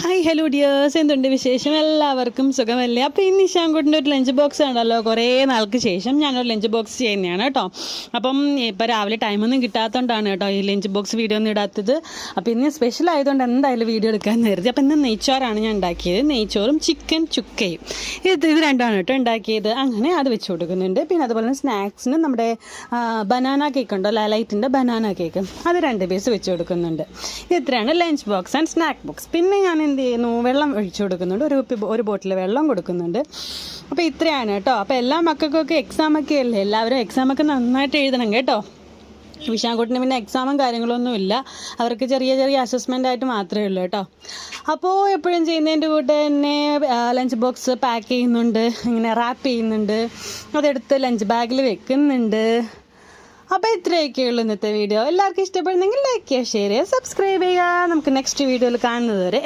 Hi hello dears, എന്തുണ്ട് വിശേഷം? എല്ലാവർക്കും സുഖമല്ലേ? അപ്പോൾ ഇന്ന് ഇഷാൻകുട്ടിൻ്റെ ഒരു ലഞ്ച് ബോക്സ് ഉണ്ടല്ലോ, കുറേ നാൾക്ക് ശേഷം ഞാനൊരു ലഞ്ച് ബോക്സ് ചെയ്യുന്നതാണ് കേട്ടോ. അപ്പം ഇപ്പോൾ രാവിലെ ടൈമൊന്നും കിട്ടാത്തതുകൊണ്ടാണ് കേട്ടോ ഈ ലഞ്ച് ബോക്സ് വീഡിയോ ഒന്നും ഇടാത്തത്. അപ്പോൾ ഇന്ന് സ്പെഷ്യൽ ആയതുകൊണ്ട് എന്തായാലും വീഡിയോ എടുക്കാൻ കരുതി. അപ്പോൾ ഇന്ന് നെയ്ച്ചോറാണ് ഞാൻ ഉണ്ടാക്കിയത്. നെയ്ച്ചോറും ചിക്കൻ ചുക്കയും ഇത് രണ്ടാണ് കേട്ടോ ഉണ്ടാക്കിയത്. അങ്ങനെ അത് വെച്ച് കൊടുക്കുന്നുണ്ട്. പിന്നെ അതുപോലെ തന്നെ സ്നാക്സിന് നമ്മുടെ ബനാന കേക്ക് ഉണ്ടോ, ലൈറ്റിൻ്റെ ബനാന കേക്ക്, അത് 2 പീസ് വെച്ച് കൊടുക്കുന്നുണ്ട്. ഇത്രയാണ് lunch box and snack box. പിന്നെ ഞാൻ എന്ത് ചെയ്യുന്നു, വെള്ളം ഒഴിച്ചു കൊടുക്കുന്നുണ്ട്. ഒരു ബോട്ടിൽ വെള്ളം കൊടുക്കുന്നുണ്ട്. അപ്പോൾ ഇത്രയാണ് കേട്ടോ. അപ്പോൾ എല്ലാ മക്കൾക്കൊക്കെ എക്സാമൊക്കെ അല്ലേ, എല്ലാവരും എക്സാമൊക്കെ നന്നായിട്ട് എഴുതണം കേട്ടോ. വിശാൻകുട്ടിന് പിന്നെ എക്സാമും കാര്യങ്ങളൊന്നും ഇല്ല, അവർക്ക് ചെറിയ ചെറിയ അസസ്മെൻ്റ് ആയിട്ട് മാത്രമേ ഉള്ളൂ കേട്ടോ. അപ്പോൾ എപ്പോഴും ചെയ്യുന്നതിൻ്റെ കൂടെ തന്നെ ലഞ്ച് ബോക്സ് പാക്ക് ചെയ്യുന്നുണ്ട്, ഇങ്ങനെ റാപ്പ് ചെയ്യുന്നുണ്ട്, അതെടുത്ത് ലഞ്ച് ബാഗിൽ വെക്കുന്നുണ്ട്. അപ്പോൾ ഇത്രയൊക്കെയുള്ളൂ ഇന്നത്തെ വീഡിയോ. എല്ലാവർക്കും ഇഷ്ടപ്പെടുന്നെങ്കിൽ ലൈക്ക് ചെയ്യുക, ഷെയർ ചെയ്യുക, സബ്സ്ക്രൈബ് ചെയ്യുക. നമുക്ക് നെക്സ്റ്റ് വീഡിയോയിൽ കാണുന്നത് വരെ